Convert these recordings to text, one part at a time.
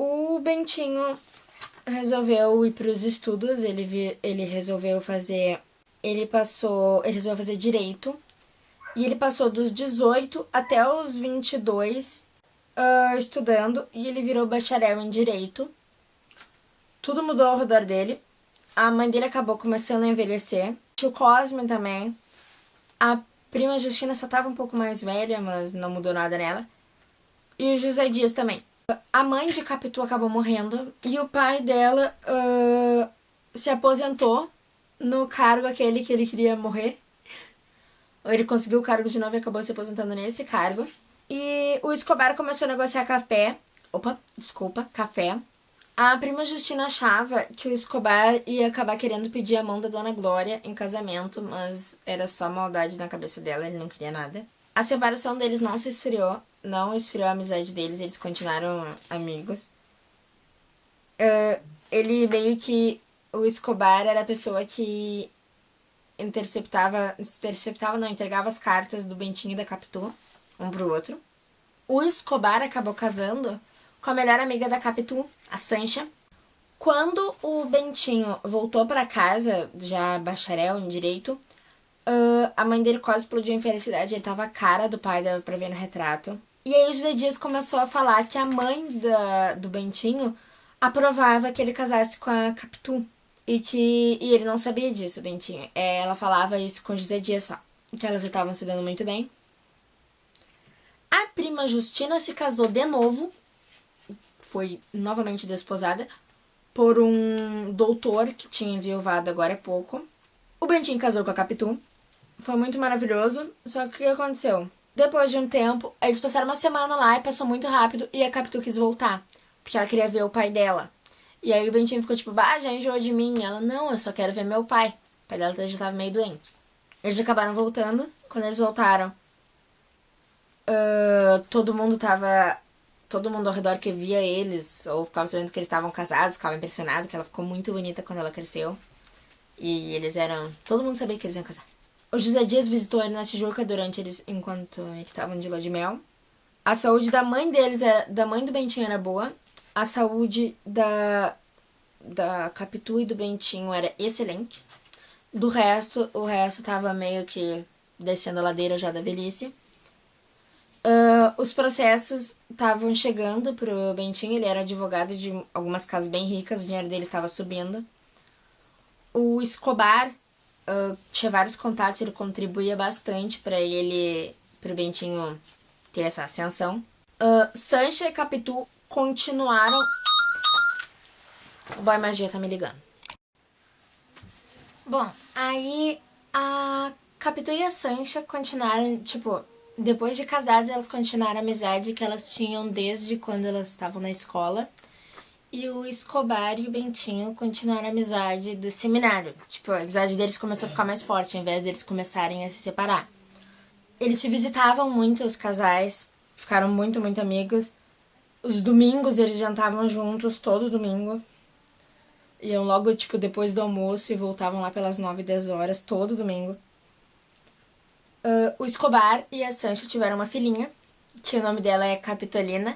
O Bentinho resolveu ir para os estudos, ele resolveu fazer... Ele resolveu fazer direito. E ele passou dos 18 até os 22 estudando. E ele virou bacharel em direito. Tudo mudou ao redor dele. A mãe dele acabou começando a envelhecer. O Cosme também. A prima Justina só tava um pouco mais velha, mas não mudou nada nela. E o José Dias também. A mãe de Capitu acabou morrendo. E o pai dela se aposentou no cargo aquele que ele queria morrer. Ele conseguiu o cargo de novo e acabou se aposentando nesse cargo. E o Escobar começou a negociar café. Café. A prima Justina achava que o Escobar ia acabar querendo pedir a mão da Dona Glória em casamento, mas era só maldade na cabeça dela, ele não queria nada. A separação deles não esfriou a amizade deles, eles continuaram amigos. Ele meio que... O Escobar era a pessoa que entregava as cartas do Bentinho e da Capitu, um pro outro. O Escobar acabou casando com a melhor amiga da Capitu, a Sancha. Quando o Bentinho voltou pra casa, já bacharel em direito, a mãe dele quase explodiu em felicidade, ele tava a cara do pai, dava pra ver no retrato. E aí o José Dias começou a falar que a mãe do Bentinho aprovava que ele casasse com a Capitu. E ele não sabia disso, o Bentinho. Ela falava isso com o José Dias só. Que elas estavam se dando muito bem. A prima Justina se casou de novo. Foi novamente desposada por um doutor que tinha enviuvado agora há pouco. O Bentinho casou com a Capitu. Foi muito maravilhoso. Só que o que aconteceu? Depois de um tempo, eles passaram uma semana lá e passou muito rápido. E a Capitu quis voltar, porque ela queria ver o pai dela. E aí o Bentinho ficou tipo, já enjoou de mim. E ela, não, eu só quero ver meu pai. O pai dela já tava meio doente. Eles acabaram voltando. Quando eles voltaram, todo mundo ao redor que via eles, ou ficava sabendo que eles estavam casados, ficava impressionado, que ela ficou muito bonita quando ela cresceu. E todo mundo sabia que eles iam casar. O José Dias visitou ele na Tijuca enquanto eles estavam de lua de mel. A saúde da mãe do Bentinho era boa. A saúde da Capitu e do Bentinho era excelente. O resto tava meio que descendo a ladeira já da velhice. Os processos estavam chegando pro Bentinho, ele era advogado de algumas casas bem ricas, o dinheiro dele estava subindo. O Escobar tinha vários contatos, ele contribuía bastante pro Bentinho ter essa ascensão. Sancha e Capitu continuaram... O Boy Magia tá me ligando. Bom, aí a Capitu e a Sancha continuaram, depois de casadas, elas continuaram a amizade que elas tinham desde quando elas estavam na escola. E o Escobar e o Bentinho continuaram a amizade do seminário. A amizade deles começou a ficar mais forte, ao invés deles começarem a se separar. Eles se visitavam muito, os casais, ficaram muito, muito amigos. Os domingos eles jantavam juntos, todo domingo. Iam logo, depois do almoço e voltavam lá pelas 9, 10 horas, todo domingo. O Escobar e a Sancha tiveram uma filhinha, que o nome dela é Capitolina,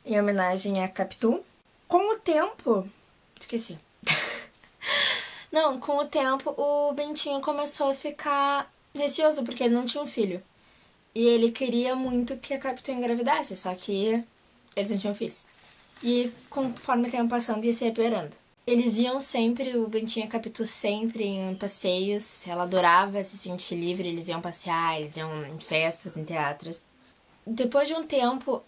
em homenagem a Capitu. Com o tempo... Esqueci. Não, com o tempo, o Bentinho começou a ficar receoso, porque ele não tinha um filho. E ele queria muito que a Capitu engravidasse, só que eles não tinham filhos. E conforme o tempo passando, ia se piorando. Eles iam sempre, o Bentinho e a Capitu sempre em passeios. Ela adorava se sentir livre, eles iam passear, eles iam em festas, em teatros. Depois de um tempo,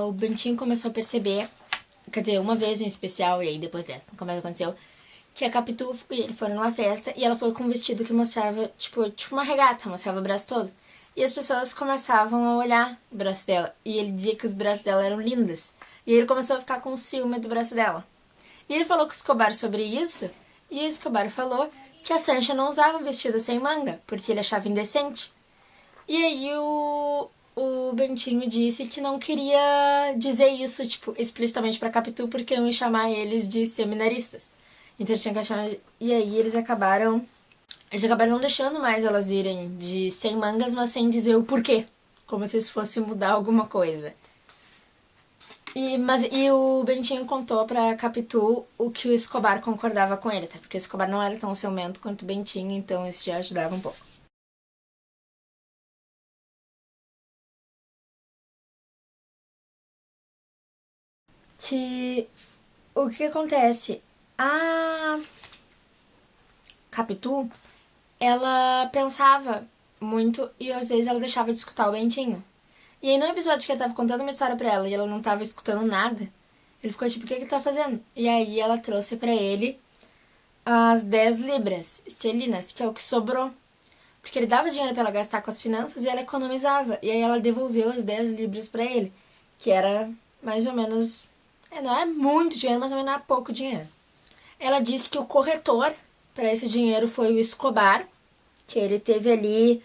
o Bentinho começou a perceber, quer dizer, uma vez em especial, e aí depois dessa, como aconteceu, que a Capitu e ele foram numa festa e ela foi com um vestido que mostrava, tipo uma regata, mostrava o braço todo. E as pessoas começavam a olhar o braço dela. E ele dizia que os braços dela eram lindos. E ele começou a ficar com ciúme do braço dela. E ele falou com o Escobar sobre isso, e o Escobar falou que a Sancha não usava vestido sem manga, porque ele achava indecente. E aí o Bentinho disse que não queria dizer isso, explicitamente pra Capitu, porque iam chamar eles de seminaristas. Então ele tinha que achar... E aí eles acabaram não deixando mais elas irem de sem mangas, mas sem dizer o porquê. Como se isso fosse mudar alguma coisa. E o Bentinho contou pra Capitu o que o Escobar concordava com ele, até porque o Escobar não era tão ciumento quanto o Bentinho, então isso já ajudava um pouco. Que o que acontece? A Capitu, ela pensava muito e às vezes ela deixava de escutar o Bentinho. E aí no episódio que ele tava contando uma história pra ela e ela não tava escutando nada, ele ficou tipo, o que ele tá fazendo? E aí ela trouxe pra ele as 10 libras esterlinas, que é o que sobrou. Porque ele dava dinheiro pra ela gastar com as finanças e ela economizava. E aí ela devolveu as 10 libras pra ele, que era mais ou menos... não é muito dinheiro, mas também não é pouco dinheiro. Ela disse que o corretor para esse dinheiro foi o Escobar, que ele teve ali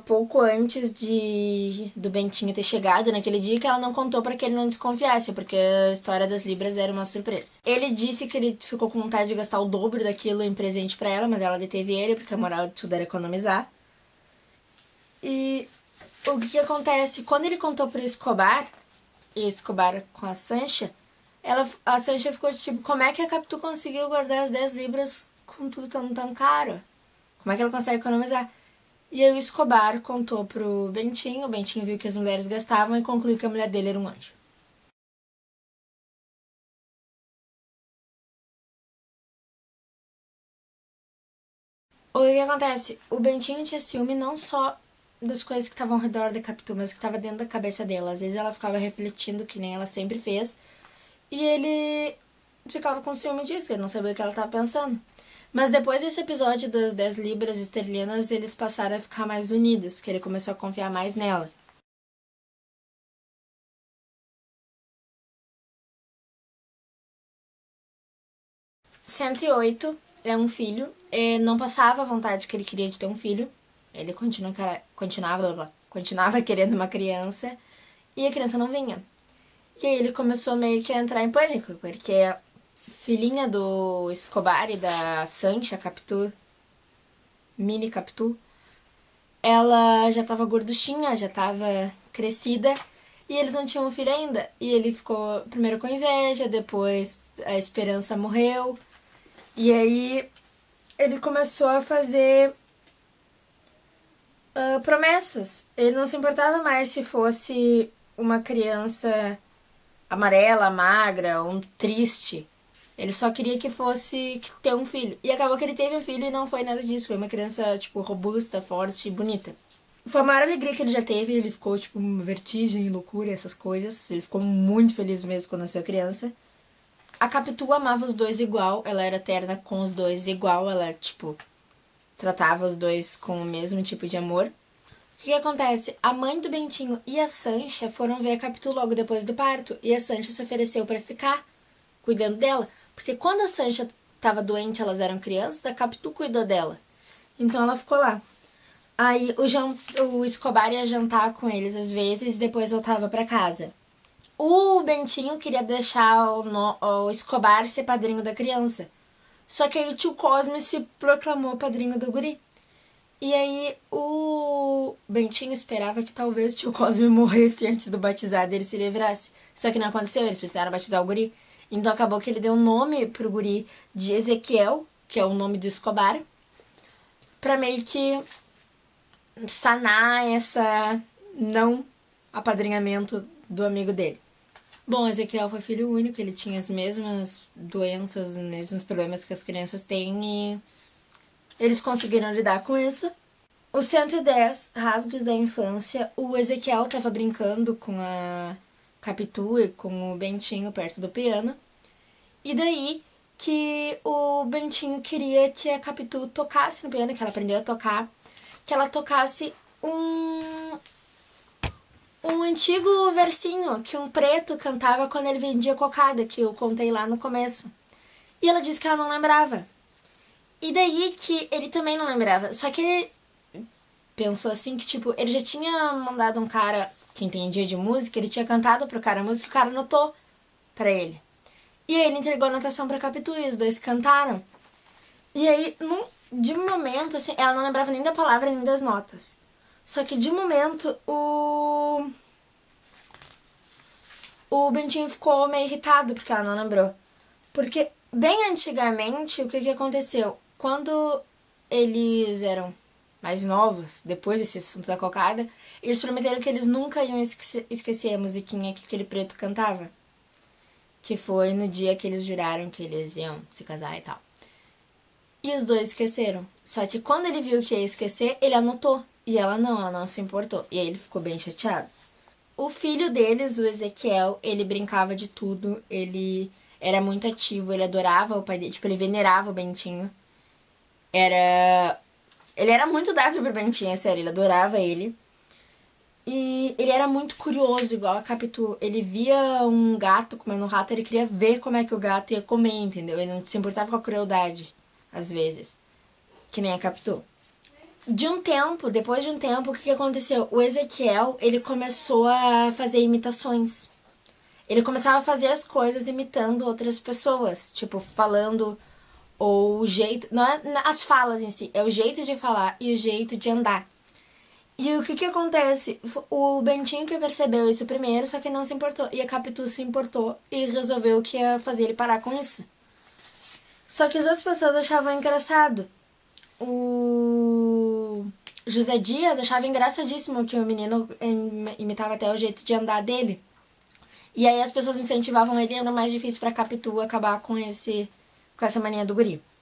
pouco antes do Bentinho ter chegado naquele dia, que ela não contou para que ele não desconfiasse, porque a história das libras era uma surpresa. Ele disse que ele ficou com vontade de gastar o dobro daquilo em presente para ela, mas ela deteve ele, porque a moral de tudo era economizar. E o que acontece? Quando ele contou pro Escobar, e Escobar com a Sancha, a Sancha ficou tipo, como é que a Capitu conseguiu guardar as 10 libras com tudo tão caro? Como é que ela consegue economizar? E aí o Escobar contou pro Bentinho, o Bentinho viu que as mulheres gastavam e concluiu que a mulher dele era um anjo. O que acontece? O Bentinho tinha ciúme não só das coisas que estavam ao redor da Capitu, mas que estava dentro da cabeça dela. Às vezes ela ficava refletindo, que nem ela sempre fez, e ele ficava com ciúme disso, ele não sabia o que ela estava pensando. Mas depois desse episódio das 10 libras esterlinas, eles passaram a ficar mais unidos, que ele começou a confiar mais nela. Cento e oito é um filho, e não passava a vontade que ele queria de ter um filho. Ele continuava querendo uma criança, e a criança não vinha. E aí ele começou meio que a entrar em pânico, porque a filhinha do Escobar e da Sancha, Capitu, mini Capitu, ela já tava gorduchinha, já tava crescida, e eles não tinham um filho ainda. E ele ficou primeiro com inveja, depois a esperança morreu. E aí ele começou a fazer promessas. Ele não se importava mais se fosse uma criança amarela, magra, um triste. Ele só queria que fosse ter um filho. E acabou que ele teve um filho e não foi nada disso. Foi uma criança, tipo, robusta, forte e bonita. Foi a maior alegria que ele já teve. Ele ficou, tipo, vertigem, loucura, essas coisas. Ele ficou muito feliz mesmo quando nasceu a criança. A Capitu amava os dois igual. Ela era terna com os dois igual. Ela, tipo, tratava os dois com o mesmo tipo de amor. O que acontece? A mãe do Bentinho e a Sancha foram ver a Capitu logo depois do parto. E a Sancha se ofereceu para ficar cuidando dela. Porque quando a Sancha estava doente, elas eram crianças, a Capitu cuidou dela. Então ela ficou lá. Aí o Escobar ia jantar com eles às vezes e depois voltava para casa. O Bentinho queria deixar o Escobar ser padrinho da criança. Só que aí o tio Cosme se proclamou padrinho do guri. E aí o Bentinho esperava que talvez o tio Cosme morresse antes do batizado e ele se livrasse. Só que não aconteceu, eles precisaram batizar o guri. Então acabou que ele deu o nome pro guri de Ezequiel, que é o nome do Escobar, pra meio que sanar essa não apadrinhamento do amigo dele. Bom, Ezequiel foi filho único, ele tinha as mesmas doenças, os mesmos problemas que as crianças têm e eles conseguiram lidar com isso. Os 110 rasgos da infância, o Ezequiel estava brincando com a Capitu e com o Bentinho perto do piano. E daí que o Bentinho queria que a Capitu tocasse no piano, que ela aprendeu a tocar, que ela tocasse um antigo versinho que um preto cantava quando ele vendia cocada, que eu contei lá no começo. E ela disse que ela não lembrava. E daí que ele também não lembrava. Só que ele pensou assim que, tipo, ele já tinha mandado um cara que entendia de música, ele tinha cantado pro cara a música, o cara anotou pra ele. E aí ele entregou a anotação pra Capitu e os dois cantaram. E aí, de um momento, assim, ela não lembrava nem da palavra nem das notas. Só que de um momento, o o Bentinho ficou meio irritado porque ela não lembrou. Porque, bem antigamente, o que aconteceu? Quando eles eram mais novos, depois desse assunto da cocada, eles prometeram que eles nunca iam esquecer a musiquinha que aquele preto cantava. Que foi no dia que eles juraram que eles iam se casar e tal. E os dois esqueceram. Só que quando ele viu que ia esquecer, ele anotou. E ela não se importou. E aí ele ficou bem chateado. O filho deles, o Ezequiel, ele brincava de tudo. Ele era muito ativo, ele adorava o pai dele. Tipo, ele venerava o Bentinho. Ele era muito dado pro Bentinho, é sério. Ele adorava ele. E ele era muito curioso, igual a Capitu. Ele via um gato comendo um rato, ele queria ver como é que o gato ia comer, entendeu? Ele não se importava com a crueldade, às vezes. Que nem a Capitu. Depois de um tempo, o que aconteceu? O Ezequiel, ele começou a fazer imitações. Ele começava a fazer as coisas imitando outras pessoas. Tipo, falando ou o jeito... Não é as falas em si, é o jeito de falar e o jeito de andar. E o que acontece? O Bentinho que percebeu isso primeiro, só que não se importou. E a Capitu se importou e resolveu que ia fazer ele parar com isso. Só que as outras pessoas achavam engraçado. O José Dias achava engraçadíssimo que o menino imitava até o jeito de andar dele. E aí as pessoas incentivavam ele e era mais difícil pra Capitu acabar com essa mania do guri.